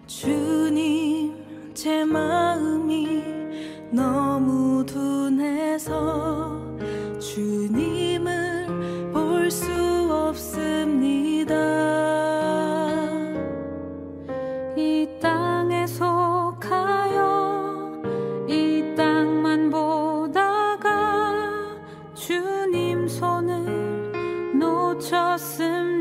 주님, 제 마음이 너무 둔해서 주님을 볼 수 없습니다. 이 땅에 속하여 이 땅만 보다가 주님 손을 놓쳤습니다.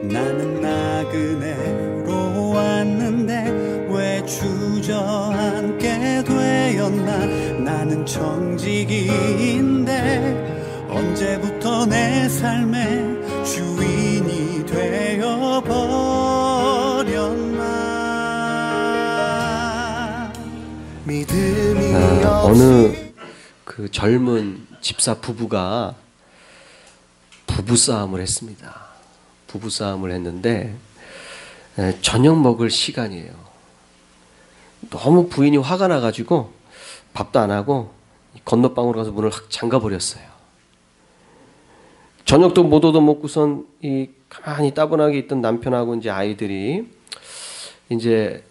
나는 나그네로 왔는데 왜 주저앉게 되었나. 나는 청지기인데 언제부터 내 삶의 주인이 되어버렸나. 믿음이 어느 그 젊은 집사 부부가 부부싸움을 했습니다. 부부싸움을 했는데 저녁 먹을 시간이에요. 너무 부인이 화가 나가지고 밥도 안 하고 건너방으로 가서 문을 확 잠가버렸어요. 저녁도 못 얻어먹고선 이 가만히 따분하게 있던 남편하고 이제 아이들이 이제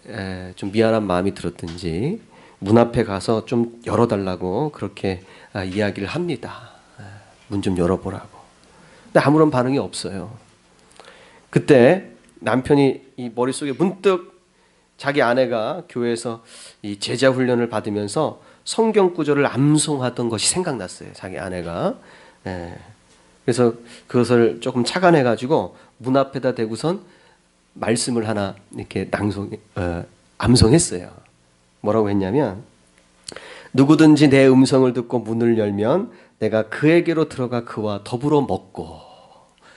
좀 미안한 마음이 들었든지 문 앞에 가서 좀 열어달라고 그렇게 이야기를 합니다. 문 좀 열어보라고. 근데 아무런 반응이 없어요. 그때 남편이 이 머릿속에 문득 자기 아내가 교회에서 이 제자 훈련을 받으면서 성경 구절을 암송하던 것이 생각났어요. 자기 아내가. 그래서 그것을 조금 착안해가지고 문 앞에다 대고선 말씀을 하나 이렇게 암송했어요. 뭐라고 했냐면, 누구든지 내 음성을 듣고 문을 열면 내가 그에게로 들어가 그와 더불어 먹고.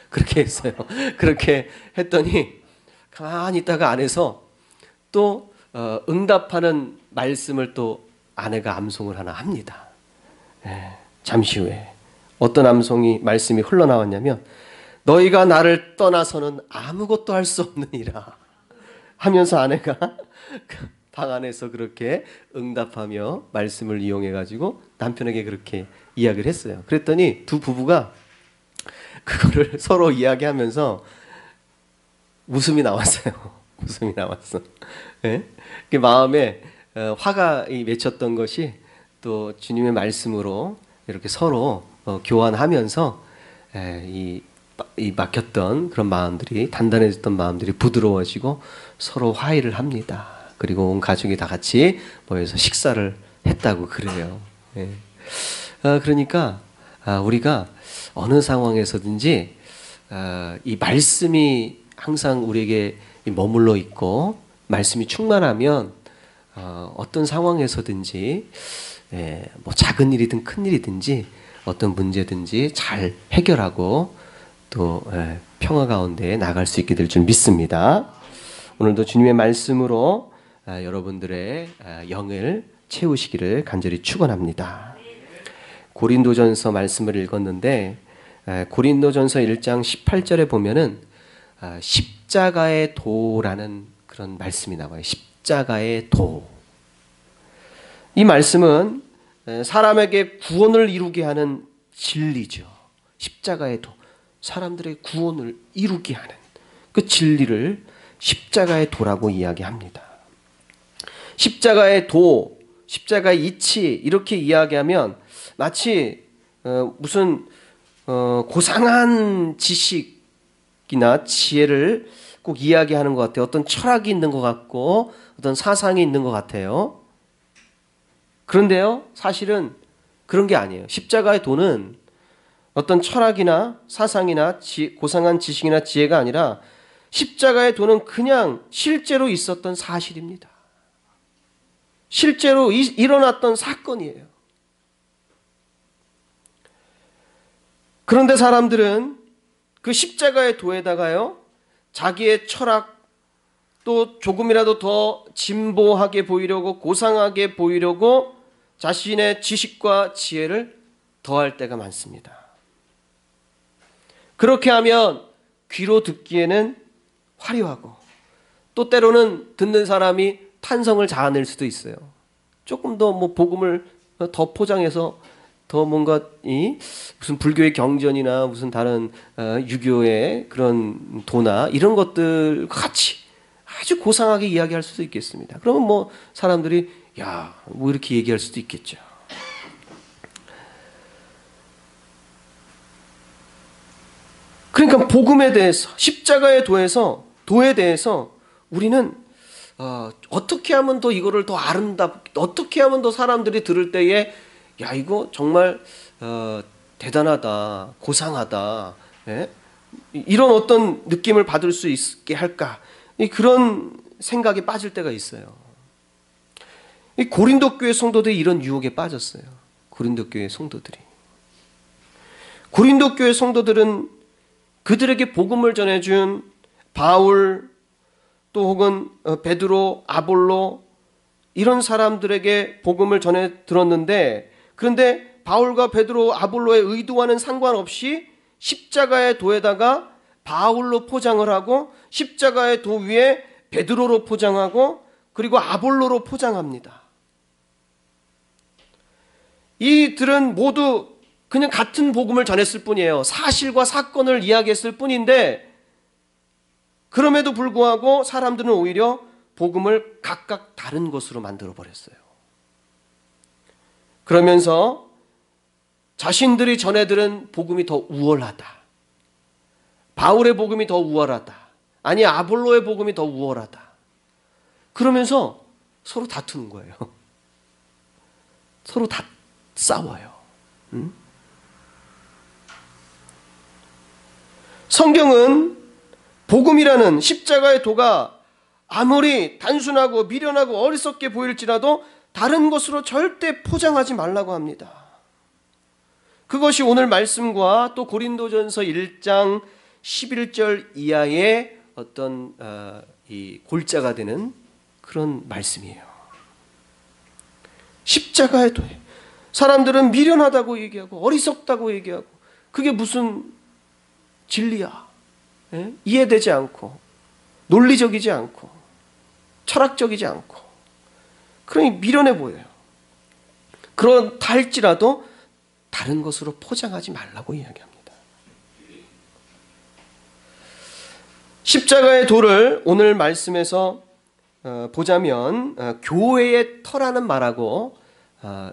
그렇게 했어요. 그렇게 했더니 가만히 있다가 안에서 또 응답하는 말씀을 또 아내가 암송을 하나 합니다. 잠시 후에 어떤 말씀이 흘러나왔냐면, 너희가 나를 떠나서는 아무것도 할 수 없느니라 하면서 아내가 방 안에서 그렇게 응답하며 말씀을 이용해가지고 남편에게 그렇게 이야기를 했어요. 그랬더니 두 부부가 그거를 서로 이야기하면서 웃음이 나왔어요. 웃음이 나왔어. 네? 마음에 화가 맺혔던 것이 또 주님의 말씀으로 이렇게 서로 교환하면서 이 막혔던 그런 마음들이, 단단해졌던 마음들이 부드러워지고 서로 화해를 합니다. 그리고 온 가족이 다 같이 모여서 식사를 했다고 그래요. 네. 그러니까 우리가 어느 상황에서든지 이 말씀이 항상 우리에게 머물러 있고 말씀이 충만하면 어떤 상황에서든지 뭐 작은 일이든 큰 일이든지 어떤 문제든지 잘 해결하고 또 평화 가운데 나갈 수 있게 될 줄 믿습니다. 오늘도 주님의 말씀으로 여러분들의 영을 채우시기를 간절히 축원합니다. 고린도전서 말씀을 읽었는데 고린도전서 1장 18절에 보면은 십자가의 도라는 그런 말씀이 나와요. 십자가의 도. 이 말씀은 사람에게 구원을 이루게 하는 진리죠. 십자가의 도. 사람들의 구원을 이루게 하는 그 진리를 십자가의 도라고 이야기합니다. 십자가의 도, 십자가의 이치 이렇게 이야기하면 마치 무슨 고상한 지식이나 지혜를 꼭 이야기하는 것 같아요. 어떤 철학이 있는 것 같고 어떤 사상이 있는 것 같아요. 그런데요, 사실은 그런 게 아니에요. 십자가의 도는 어떤 철학이나 사상이나 고상한 지식이나 지혜가 아니라 십자가의 도는 그냥 실제로 있었던 사실입니다. 실제로 일어났던 사건이에요. 그런데 사람들은 그 십자가의 도에다가요, 자기의 철학, 또 조금이라도 더 진보하게 보이려고, 고상하게 보이려고 자신의 지식과 지혜를 더할 때가 많습니다. 그렇게 하면 귀로 듣기에는 화려하고 또 때로는 듣는 사람이 탄성을 자아낼 수도 있어요. 조금 더 복음을 더 포장해서 더 뭔가 무슨 불교의 경전이나 무슨 다른 유교의 그런 도나 이런 것들과 같이 아주 고상하게 이야기할 수도 있겠습니다. 그러면 뭐 사람들이 야, 뭐 이렇게 얘기할 수도 있겠죠. 그러니까 복음에 대해서, 십자가의 도에 대해서 우리는 어떻게 하면 더 이거를 더 아름답게, 어떻게 하면 더 사람들이 들을 때에 야, 이거 정말 대단하다, 고상하다, 예? 이런 어떤 느낌을 받을 수 있게 할까, 그런 생각에 빠질 때가 있어요. 이 고린도 교회 성도들이 이런 유혹에 빠졌어요. 고린도 교회 성도들이. 고린도 교회 성도들은 그들에게 복음을 전해준 바울, 또 혹은 베드로, 아볼로 이런 사람들에게 복음을 전해 들었는데, 그런데 바울과 베드로, 아볼로의 의도와는 상관없이 십자가의 도에다가 바울로 포장을 하고 십자가의 도 위에 베드로로 포장하고 그리고 아볼로로 포장합니다. 이들은 모두 그냥 같은 복음을 전했을 뿐이에요. 사실과 사건을 이야기했을 뿐인데, 그럼에도 불구하고 사람들은 오히려 복음을 각각 다른 것으로 만들어 버렸어요. 그러면서 자신들이 전해들은 복음이 더 우월하다, 바울의 복음이 더 우월하다, 아니 아볼로의 복음이 더 우월하다, 그러면서 서로 다투는 거예요. 서로 다 싸워요. 성경은 복음이라는 십자가의 도가 아무리 단순하고 미련하고 어리석게 보일지라도 다른 것으로 절대 포장하지 말라고 합니다. 그것이 오늘 말씀과 또 고린도전서 1장 11절 이하의 어떤 이 골자가 되는 그런 말씀이에요. 십자가의 도에 사람들은 미련하다고 얘기하고 어리석다고 얘기하고 그게 무슨 진리야? 예? 이해되지 않고 논리적이지 않고 철학적이지 않고 그러니 미련해 보여요. 그렇다 할지라도 다른 것으로 포장하지 말라고 이야기합니다. 십자가의 도를 오늘 말씀에서 보자면 교회의 터라는 말하고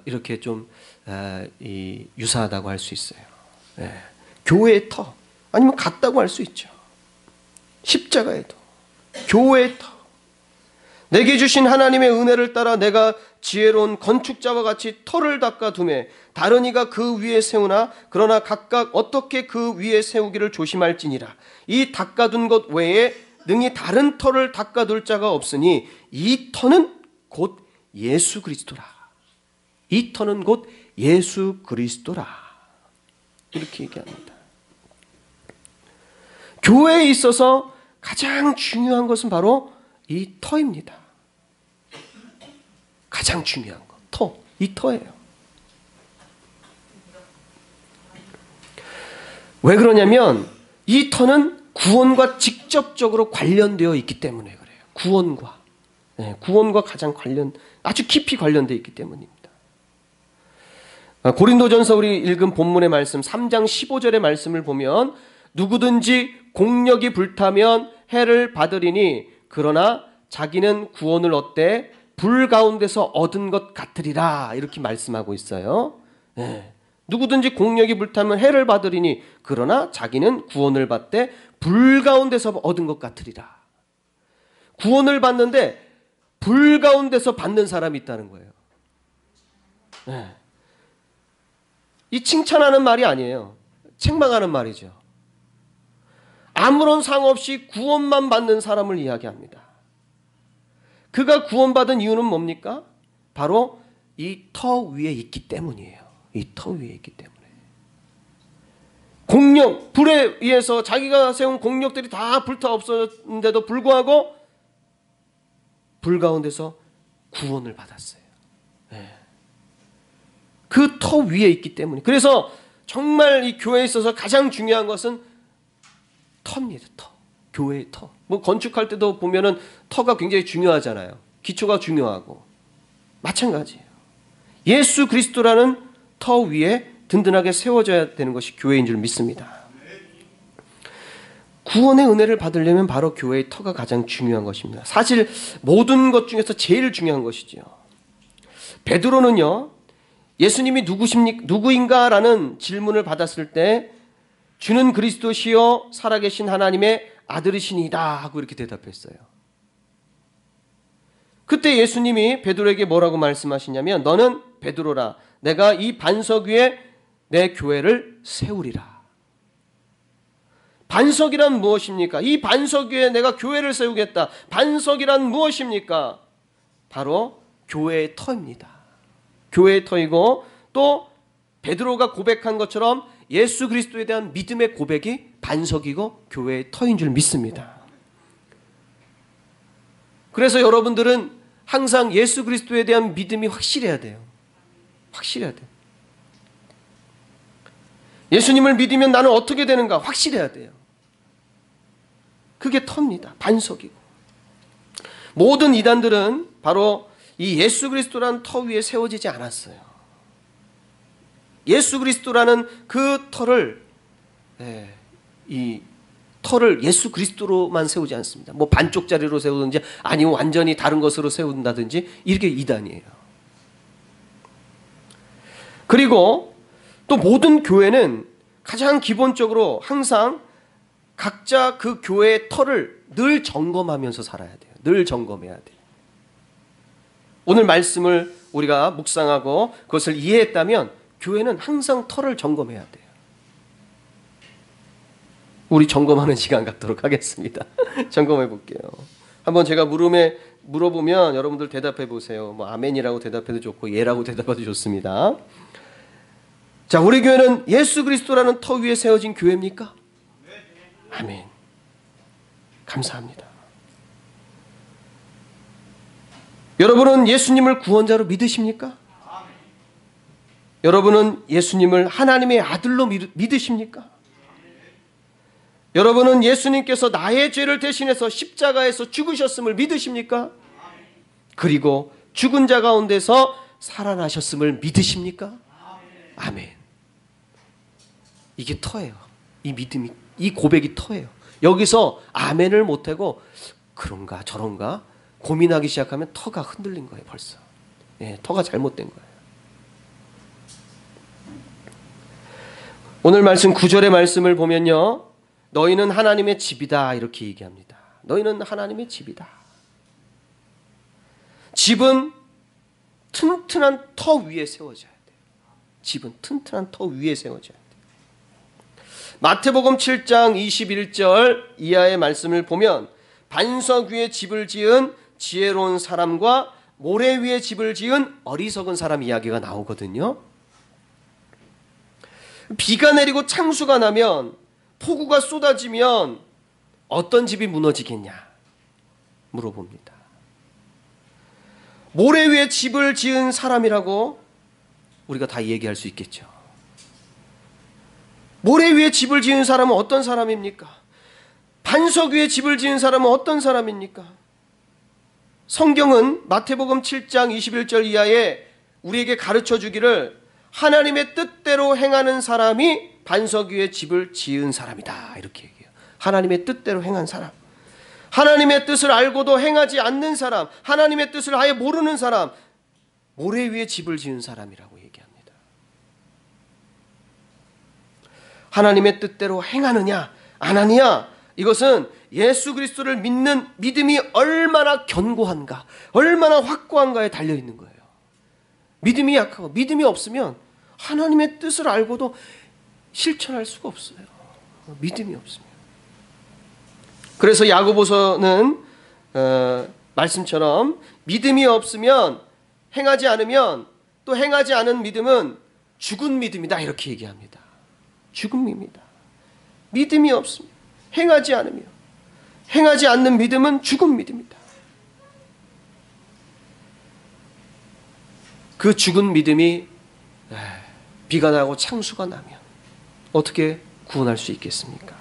이렇게 좀 유사하다고 할 수 있어요. 교회의 터 아니면 같다고 할 수 있죠. 십자가의 도, 교회의 터. 내게 주신 하나님의 은혜를 따라 내가 지혜로운 건축자와 같이 터를 닦아두매 다른 이가 그 위에 세우나 그러나 각각 어떻게 그 위에 세우기를 조심할지니라. 이 닦아둔 것 외에 능히 다른 터를 닦아둘 자가 없으니 이 터는 곧 예수 그리스도라. 이 터는 곧 예수 그리스도라. 이렇게 얘기합니다. 교회에 있어서 가장 중요한 것은 바로 이 터입니다. 가장 중요한 것, 터, 이 터예요. 왜 그러냐면 이 터는 구원과 직접적으로 관련되어 있기 때문에 그래요. 구원과 가장 아주 깊이 관련되어 있기 때문입니다. 고린도전서 우리 읽은 본문의 말씀 3장 15절의 말씀을 보면 누구든지 공력이 불타면 해를 받으리니 그러나 자기는 구원을 얻되 불 가운데서 얻은 것 같으리라. 이렇게 말씀하고 있어요. 누구든지 공력이 불타면 해를 받으리니 그러나 자기는 구원을 받되 불 가운데서 얻은 것 같으리라. 구원을 받는데 불 가운데서 받는 사람이 있다는 거예요. 이 칭찬하는 말이 아니에요. 책망하는 말이죠. 아무런 상 없이 구원만 받는 사람을 이야기합니다. 그가 구원받은 이유는 뭡니까? 바로 이 터 위에 있기 때문이에요. 이 터 위에 있기 때문에. 공력, 불에 의해서 자기가 세운 공력들이 다 불타 없었는데도 불구하고 불 가운데서 구원을 받았어요. 그 터 위에 있기 때문에. 그래서 정말 이 교회에 있어서 가장 중요한 것은 터입니다. 터. 교회의 터. 뭐 건축할 때도 보면은 터가 굉장히 중요하잖아요. 기초가 중요하고. 마찬가지예요. 예수 그리스도라는 터 위에 든든하게 세워져야 되는 것이 교회인 줄 믿습니다. 구원의 은혜를 받으려면 바로 교회의 터가 가장 중요한 것입니다. 사실 모든 것 중에서 제일 중요한 것이지요. 베드로는요, 예수님이 누구인가라는 질문을 받았을 때 주는 그리스도시요 살아계신 하나님의 아들이시니이다 하고 이렇게 대답했어요. 그때 예수님이 베드로에게 뭐라고 말씀하시냐면, 너는 베드로라, 내가 이 반석 위에 내 교회를 세우리라. 반석이란 무엇입니까? 이 반석 위에 내가 교회를 세우겠다. 반석이란 무엇입니까? 바로 교회의 터입니다. 교회의 터이고, 또 베드로가 고백한 것처럼 예수 그리스도에 대한 믿음의 고백이 반석이고 교회의 터인 줄 믿습니다. 그래서 여러분들은 항상 예수 그리스도에 대한 믿음이 확실해야 돼요. 확실해야 돼요. 예수님을 믿으면 나는 어떻게 되는가 확실해야 돼요. 그게 터입니다. 반석이고. 모든 이단들은 바로 이 예수 그리스도라는 터 위에 세워지지 않았어요. 예수 그리스도라는 그 터를, 이 터를 예수 그리스도로만 세우지 않습니다. 뭐 반쪽짜리로 세우든지 아니면 완전히 다른 것으로 세운다든지 이렇게 이단이에요. 그리고 또 모든 교회는 가장 기본적으로 항상 각자 그 교회의 터를 늘 점검하면서 살아야 돼요. 늘 점검해야 돼요. 오늘 말씀을 우리가 묵상하고 그것을 이해했다면 교회는 항상 터를 점검해야 돼요. 우리 점검하는 시간 갖도록 하겠습니다. 점검해 볼게요. 한번 제가 물어보면 여러분들 대답해 보세요. 뭐 아멘이라고 대답해도 좋고 예라고 대답해도 좋습니다. 자, 우리 교회는 예수 그리스도라는 터 위에 세워진 교회입니까? 아멘. 감사합니다. 여러분은 예수님을 구원자로 믿으십니까? 여러분은 예수님을 하나님의 아들로 믿으십니까? 여러분은 예수님께서 나의 죄를 대신해서 십자가에서 죽으셨음을 믿으십니까? 그리고 죽은 자 가운데서 살아나셨음을 믿으십니까? 아멘. 이게 터예요. 이 믿음이, 이 고백이 터예요. 여기서 아멘을 못하고 그런가 저런가 고민하기 시작하면 터가 흔들린 거예요. 벌써. 터가 잘못된 거예요. 오늘 말씀 9절의 말씀을 보면요, 너희는 하나님의 집이다 이렇게 얘기합니다. 너희는 하나님의 집이다. 집은 튼튼한 터 위에 세워져야 돼요. 집은 튼튼한 터 위에 세워져야 돼요. 마태복음 7장 21절 이하의 말씀을 보면 반석 위에 집을 지은 지혜로운 사람과 모래 위에 집을 지은 어리석은 사람 이야기가 나오거든요. 비가 내리고 창수가 나면, 폭우가 쏟아지면 어떤 집이 무너지겠냐 물어봅니다. 모래 위에 집을 지은 사람이라고 우리가 다 얘기할 수 있겠죠. 모래 위에 집을 지은 사람은 어떤 사람입니까? 반석 위에 집을 지은 사람은 어떤 사람입니까? 성경은 마태복음 7장 21절 이하에 우리에게 가르쳐 주기를 하나님의 뜻대로 행하는 사람이 반석 위에 집을 지은 사람이다 이렇게 얘기해요. 하나님의 뜻대로 행한 사람, 하나님의 뜻을 알고도 행하지 않는 사람, 하나님의 뜻을 아예 모르는 사람, 모래 위에 집을 지은 사람이라고 얘기합니다. 하나님의 뜻대로 행하느냐 안 하느냐, 이것은 예수 그리스도를 믿는 믿음이 얼마나 견고한가, 얼마나 확고한가에 달려있는 거예요. 믿음이 약하고 믿음이 없으면 하나님의 뜻을 알고도 실천할 수가 없어요. 믿음이 없으면. 그래서 야고보서는 말씀처럼 믿음이 없으면, 행하지 않으면, 또 행하지 않은 믿음은 죽은 믿음이다 이렇게 얘기합니다. 죽은 믿음이다. 믿음이 없으면, 행하지 않으며, 행하지 않는 믿음은 죽은 믿음이다. 그 죽은 믿음이 비가 나고 창수가 나면 어떻게 구원할 수 있겠습니까?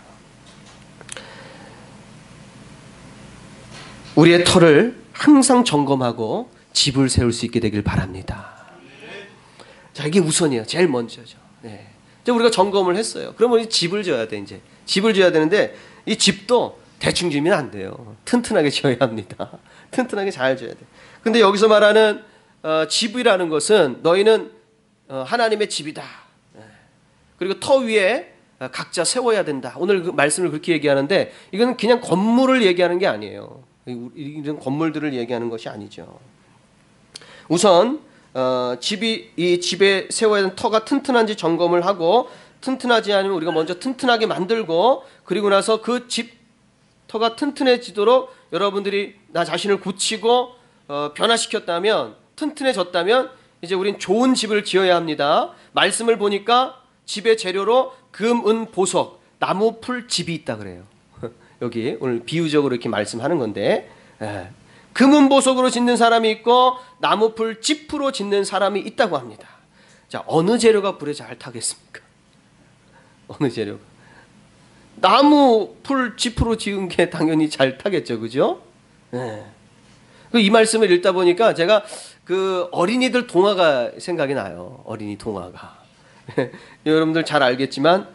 우리의 터를 항상 점검하고 집을 세울 수 있게 되길 바랍니다. 자, 이게 우선이에요. 제일 먼저죠. 네. 이제 우리가 점검을 했어요. 그러면 우리 집을 지어야 돼. 이제 집을 지어야 되는데 이 집도 대충 지으면 안 돼요. 튼튼하게 지어야 합니다. 튼튼하게 잘 지어야 돼. 근데 여기서 말하는 집이라는 것은 너희는 하나님의 집이다. 그리고 터 위에 각자 세워야 된다. 오늘 그 말씀을 그렇게 얘기하는데 이건 그냥 건물을 얘기하는 게 아니에요. 이런 건물들을 얘기하는 것이 아니죠. 우선 이 집에 세워야 하는 터가 튼튼한지 점검을 하고 튼튼하지 않으면 우리가 먼저 튼튼하게 만들고 그리고 나서 그 집 터가 튼튼해지도록 여러분들이 나 자신을 고치고 변화시켰다면 튼튼해졌다면 이제 우린 좋은 집을 지어야 합니다. 말씀을 보니까 집의 재료로 금, 은, 보석, 나무, 풀, 집이 있다 그래요. 여기 오늘 비유적으로 이렇게 말씀하는 건데 금은 보석으로 짓는 사람이 있고 나무, 풀, 짚으로 짓는 사람이 있다고 합니다. 자, 어느 재료가 불에 잘 타겠습니까? 어느 재료가? 나무, 풀, 짚으로 지은 게 당연히 잘 타겠죠, 그죠? 네. 이 말씀을 읽다 보니까 제가 그 어린이들 동화가 생각이 나요. 어린이 동화가. 여러분들 잘 알겠지만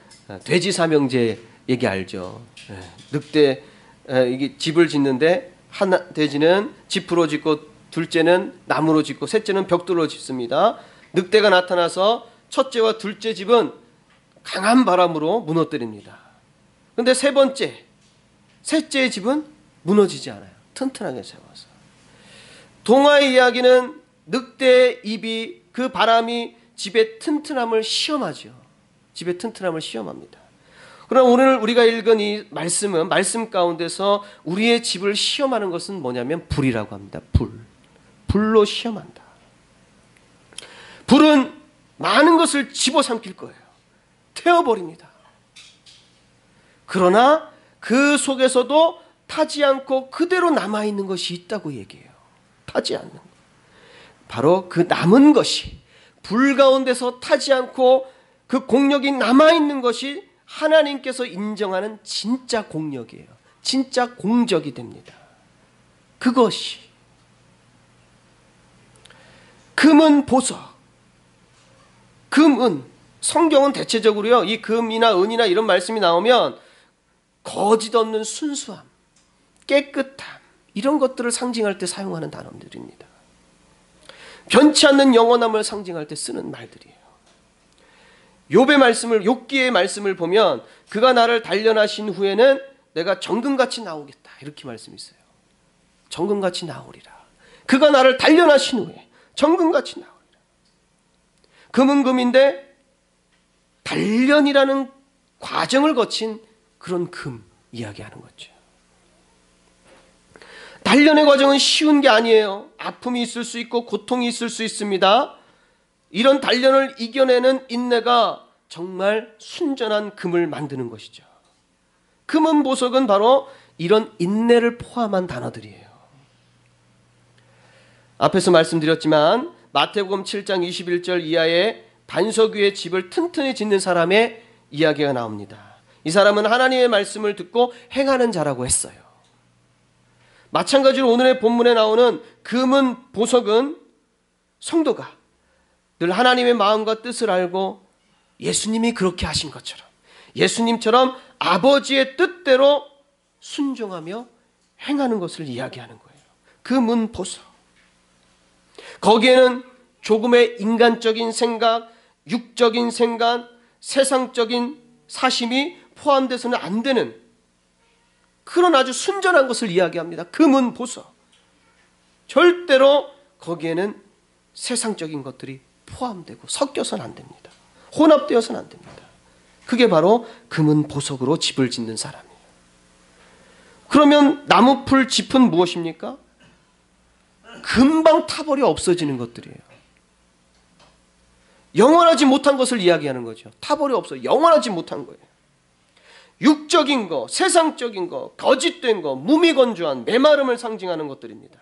돼지 삼형제 얘기 알죠? 늑대 이게 집을 짓는데 돼지는 짚으로 짓고 둘째는 나무로 짓고 셋째는 벽돌로 짓습니다. 늑대가 나타나서 첫째와 둘째 집은 강한 바람으로 무너뜨립니다. 근데 셋째의 집은 무너지지 않아요. 튼튼하게 세워서. 동화의 이야기는 늑대의 입이 그 바람이 집의 튼튼함을 시험하죠. 집의 튼튼함을 시험합니다. 그럼 오늘 우리가 읽은 이 말씀은 말씀 가운데서 우리의 집을 시험하는 것은 뭐냐면 불이라고 합니다. 불로 시험한다. 불은 많은 것을 집어삼킬 거예요. 태워버립니다. 그러나 그 속에서도 타지 않고 그대로 남아있는 것이 있다고 얘기해요. 타지 않는 것. 바로 그 남은 것이 불 가운데서 타지 않고 그 공력이 남아있는 것이 하나님께서 인정하는 진짜 공력이에요. 진짜 공적이 됩니다. 그것이 금은 보석, 금은 성경은 대체적으로요. 이 금이나 은이나 이런 말씀이 나오면 거짓 없는 순수함, 깨끗함 이런 것들을 상징할 때 사용하는 단어들입니다. 변치 않는 영원함을 상징할 때 쓰는 말들이에요. 욥기의 말씀을 보면 그가 나를 단련하신 후에는 내가 정금같이 나오겠다 이렇게 말씀이 있어요. 정금같이 나오리라. 그가 나를 단련하신 후에 정금같이 나오리라. 금은 금인데 단련이라는 과정을 거친 그런 금 이야기하는 거죠. 단련의 과정은 쉬운 게 아니에요. 아픔이 있을 수 있고 고통이 있을 수 있습니다. 이런 단련을 이겨내는 인내가 정말 순전한 금을 만드는 것이죠. 금은 보석은 바로 이런 인내를 포함한 단어들이에요. 앞에서 말씀드렸지만 마태복음 7장 21절 이하에 반석 위에 집을 튼튼히 짓는 사람의 이야기가 나옵니다. 이 사람은 하나님의 말씀을 듣고 행하는 자라고 했어요. 마찬가지로 오늘의 본문에 나오는 금은 보석은 성도가 늘 하나님의 마음과 뜻을 알고 예수님이 그렇게 하신 것처럼 예수님처럼 아버지의 뜻대로 순종하며 행하는 것을 이야기하는 거예요. 금은 보석. 거기에는 조금의 인간적인 생각, 육적인 생각, 세상적인 사심이 포함돼서는 안 되는 그런 아주 순전한 것을 이야기합니다. 금은 보석. 절대로 거기에는 세상적인 것들이 포함되고 섞여서는 안 됩니다. 혼합되어서는 안 됩니다. 그게 바로 금은 보석으로 집을 짓는 사람이에요. 그러면 나무, 풀, 짚은 무엇입니까? 금방 타버려 없어지는 것들이에요. 영원하지 못한 것을 이야기하는 거죠. 타버려 없어 영원하지 못한 거예요. 육적인 거, 세상적인 거, 거짓된 거, 무미건조한 메마름을 상징하는 것들입니다.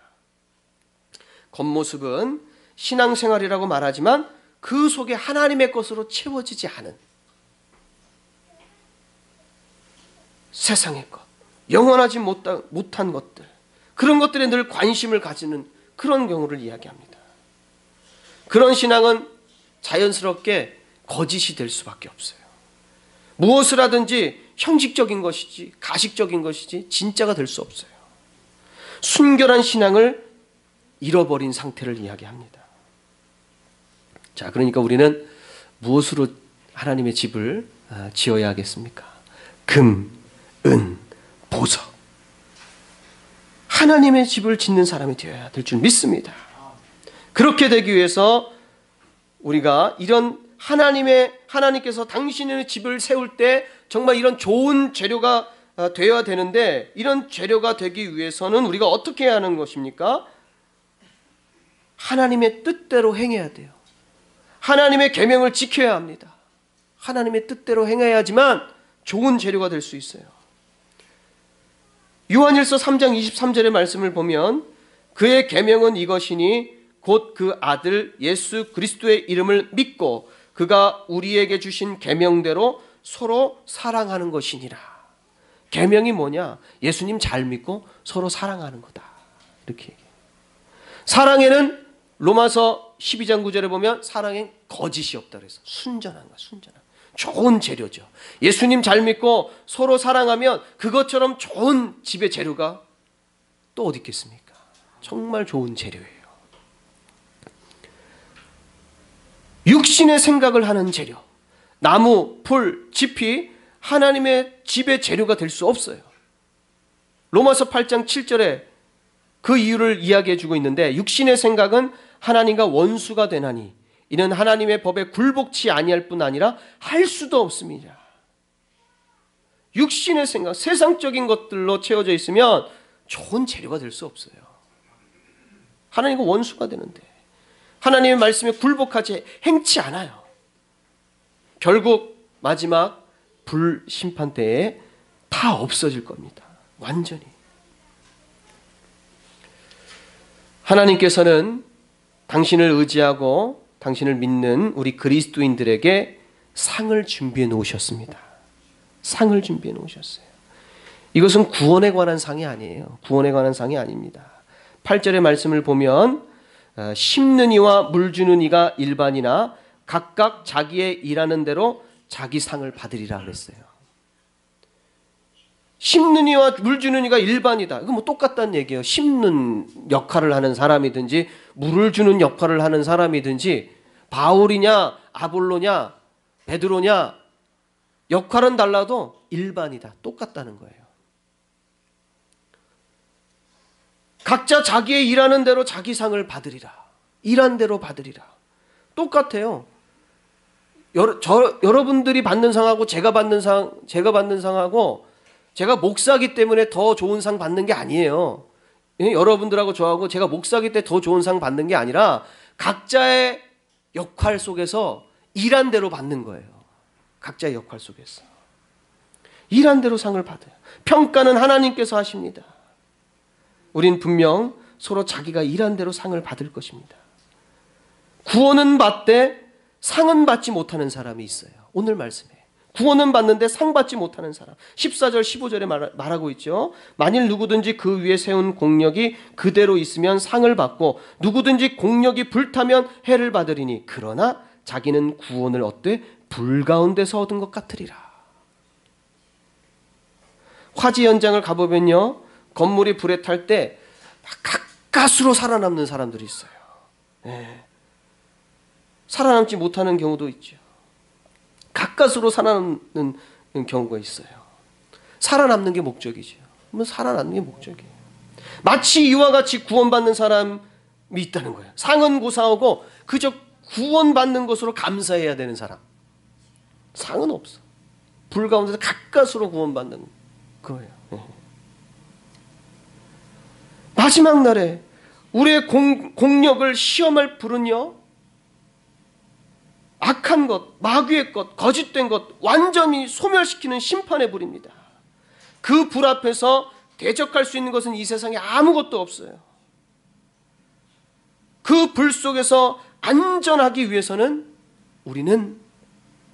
겉모습은 신앙생활이라고 말하지만 그 속에 하나님의 것으로 채워지지 않은 세상의 것, 영원하지 못한 것들, 그런 것들에 늘 관심을 가지는 그런 경우를 이야기합니다. 그런 신앙은 자연스럽게 거짓이 될 수밖에 없어요. 무엇을 하든지 형식적인 것이지 가식적인 것이지 진짜가 될 수 없어요. 순결한 신앙을 잃어버린 상태를 이야기합니다. 자, 그러니까 우리는 무엇으로 하나님의 집을 지어야 하겠습니까? 금, 은, 보석. 하나님의 집을 짓는 사람이 되어야 될 줄 믿습니다. 그렇게 되기 위해서 우리가 이런 하나님께서 당신의 집을 세울 때 정말 이런 좋은 재료가 되어야 되는데, 이런 재료가 되기 위해서는 우리가 어떻게 해야 하는 것입니까? 하나님의 뜻대로 행해야 돼요. 하나님의 계명을 지켜야 합니다. 하나님의 뜻대로 행해야지만 좋은 재료가 될 수 있어요. 요한일서 3장 23절의 말씀을 보면 그의 계명은 이것이니 곧 그 아들 예수 그리스도의 이름을 믿고 그가 우리에게 주신 계명대로 서로 사랑하는 것이니라. 계명이 뭐냐? 예수님 잘 믿고 서로 사랑하는 거다. 이렇게 얘기해요. 사랑에는 로마서 12장 9절에 보면 사랑엔 거짓이 없다 그래서 순전한 거야. 순전한 좋은 재료죠. 예수님 잘 믿고 서로 사랑하면 그것처럼 좋은 집의 재료가 또 어디 있겠습니까? 정말 좋은 재료예요. 육신의 생각을 하는 재료, 나무, 풀, 짚이 하나님의 집의 재료가 될 수 없어요. 로마서 8장 7절에 그 이유를 이야기해 주고 있는데, 육신의 생각은 하나님과 원수가 되나니 이는 하나님의 법에 굴복치 아니할 뿐 아니라 할 수도 없습니다. 육신의 생각, 세상적인 것들로 채워져 있으면 좋은 재료가 될 수 없어요. 하나님과 원수가 되는데 하나님의 말씀에 굴복하지 행치 않아요. 결국 마지막 불심판 때에 다 없어질 겁니다. 완전히. 하나님께서는 당신을 의지하고 당신을 믿는 우리 그리스도인들에게 상을 준비해 놓으셨습니다. 상을 준비해 놓으셨어요. 이것은 구원에 관한 상이 아니에요. 구원에 관한 상이 아닙니다. 8절의 말씀을 보면 심는 이와 물 주는 이가 일반이나 각각 자기의 일하는 대로 자기 상을 받으리라 그랬어요. 심는 이와 물 주는 이가 일반이다. 이거 뭐 똑같다는 얘기예요. 심는 역할을 하는 사람이든지 물을 주는 역할을 하는 사람이든지 바울이냐 아볼로냐 베드로냐 역할은 달라도 일반이다. 똑같다는 거예요. 각자 자기의 일하는 대로 자기 상을 받으리라. 일한 대로 받으리라. 똑같아요. 여러분들이 받는 상하고 제가 받는 상하고 제가 목사기 때문에 더 좋은 상 받는 게 아니에요. 여러분들하고 저하고 제가 목사기 때 더 좋은 상 받는 게 아니라 각자의 역할 속에서 일한 대로 받는 거예요. 각자의 역할 속에서. 일한 대로 상을 받아요. 평가는 하나님께서 하십니다. 우린 분명 서로 자기가 일한 대로 상을 받을 것입니다. 구원은 받되 상은 받지 못하는 사람이 있어요. 오늘 말씀에. 구원은 받는데 상 받지 못하는 사람. 14절 15절에 말하고 있죠. 만일 누구든지 그 위에 세운 공력이 그대로 있으면 상을 받고 누구든지 공력이 불타면 해를 받으리니 그러나 자기는 구원을 얻되 불 가운데서 얻은 것 같으리라. 화재 현장을 가보면요, 건물이 불에 탈 때 가까스로 살아남는 사람들이 있어요. 네. 살아남지 못하는 경우도 있죠. 가까스로 살아남는 경우가 있어요. 살아남는 게 목적이죠. 살아남는 게 목적이에요. 마치 이와 같이 구원받는 사람이 있다는 거예요. 상은 고사하고 그저 구원받는 것으로 감사해야 되는 사람. 상은 없어. 불 가운데서 가까스로 구원받는 거예요. 마지막 날에 우리의 공력을 시험할 불은요, 악한 것, 마귀의 것, 거짓된 것 완전히 소멸시키는 심판의 불입니다. 그 불 앞에서 대적할 수 있는 것은 이 세상에 아무것도 없어요. 그 불 속에서 안전하기 위해서는 우리는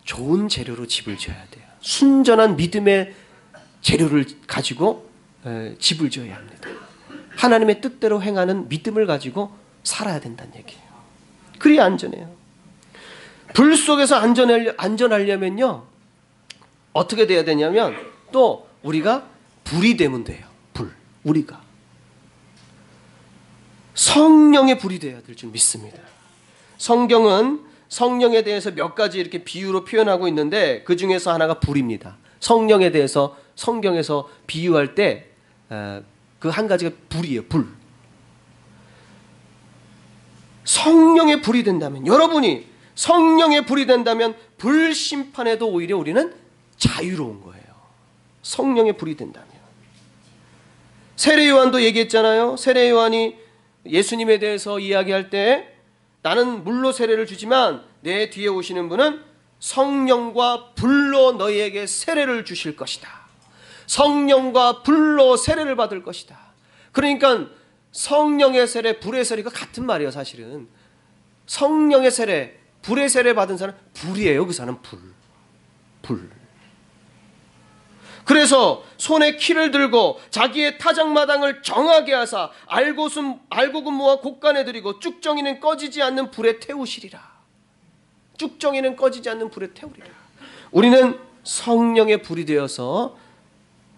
좋은 재료로 집을 지어야 돼요. 순전한 믿음의 재료를 가지고 집을 지어야 합니다. 하나님의 뜻대로 행하는 믿음을 가지고 살아야 된다는 얘기예요. 그래야 안전해요. 불 속에서 안전하려면요 어떻게 돼야 되냐면 또 우리가 불이 되면 돼요. 우리가 성령의 불이 되어야 될 줄 믿습니다. 성경은 성령에 대해서 몇 가지 이렇게 비유로 표현하고 있는데 그 중에서 하나가 불입니다. 성령에 대해서 성경에서 비유할 때 그 한 가지가 불이에요. 불. 성령의 불이 된다면, 여러분이 성령의 불이 된다면 불 심판에도 오히려 우리는 자유로운 거예요. 성령의 불이 된다면. 세례 요한도 얘기했잖아요. 세례 요한이 예수님에 대해서 이야기할 때 나는 물로 세례를 주지만 내 뒤에 오시는 분은 성령과 불로 너희에게 세례를 주실 것이다. 성령과 불로 세례를 받을 것이다. 그러니까 성령의 세례, 불의 세례가 같은 말이에요. 사실은 성령의 세례, 불의 세례 받은 사람은 불이에요. 그 사람은 불. 그래서 손에 키를 들고 자기의 타작마당을 정하게 하사 알고군무와 곡간에 들이고 쭉정이는 꺼지지 않는 불에 태우시리라. 쭉정이는 꺼지지 않는 불에 태우리라. 우리는 성령의 불이 되어서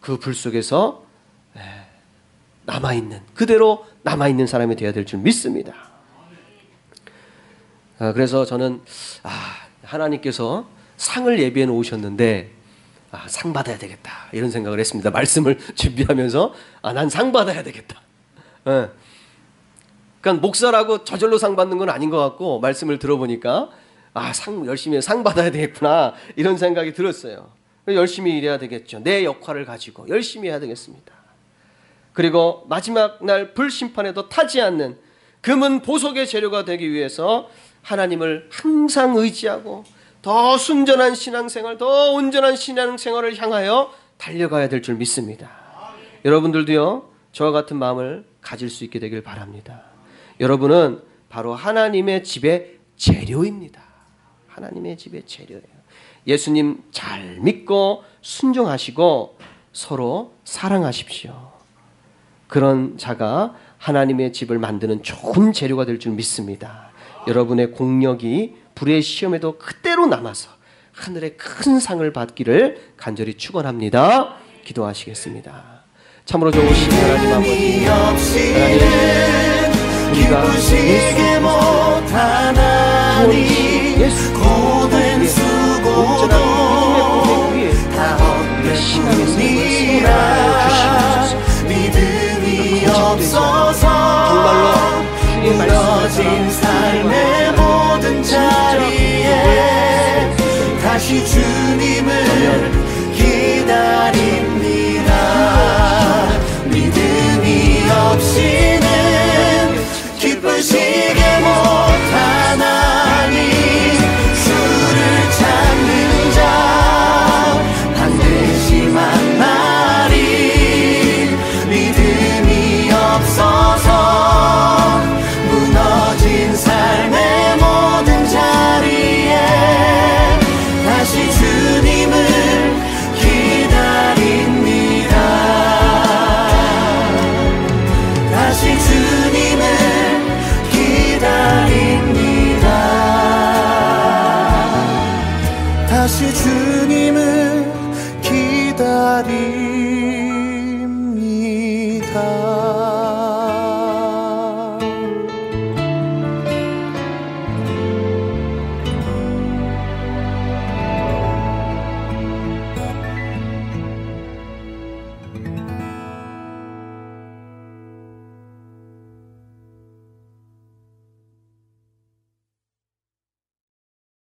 그 불 속에서 남아있는, 그대로 남아있는 사람이 되어야 될 줄 믿습니다. 그래서 저는 하나님께서 상을 예비해 놓으셨는데 상 받아야 되겠다 이런 생각을 했습니다. 말씀을 준비하면서 난 상 받아야 되겠다. 그러니까 목사라고 저절로 상 받는 건 아닌 것 같고 말씀을 들어보니까 열심히 상 받아야 되겠구나 이런 생각이 들었어요. 열심히 일해야 되겠죠. 내 역할을 가지고 열심히 해야 되겠습니다. 그리고 마지막 날 불심판에도 타지 않는 금은 보석의 재료가 되기 위해서 하나님을 항상 의지하고 더 순전한 신앙생활, 더 온전한 신앙생활을 향하여 달려가야 될 줄 믿습니다. 여러분들도요, 저와 같은 마음을 가질 수 있게 되길 바랍니다. 여러분은 바로 하나님의 집의 재료입니다. 하나님의 집의 재료예요. 예수님 잘 믿고 순종하시고 서로 사랑하십시오. 그런 자가 하나님의 집을 만드는 좋은 재료가 될 줄 믿습니다. 여러분의 공력이 불의 시험에도 그대로 남아서 하늘의 큰 상을 받기를 간절히 축원합니다. 기도하시겠습니다. 참으로 좋으신 하나님 아버지, 하나님, 우리가 예수 고된 수고 온전한 믿음의 고백 위에 우리의 신앙의 삶을 세워주시옵소서. 믿음이 없어서 정말로 주님의 무너진 삶의 모든 자리에 다시 주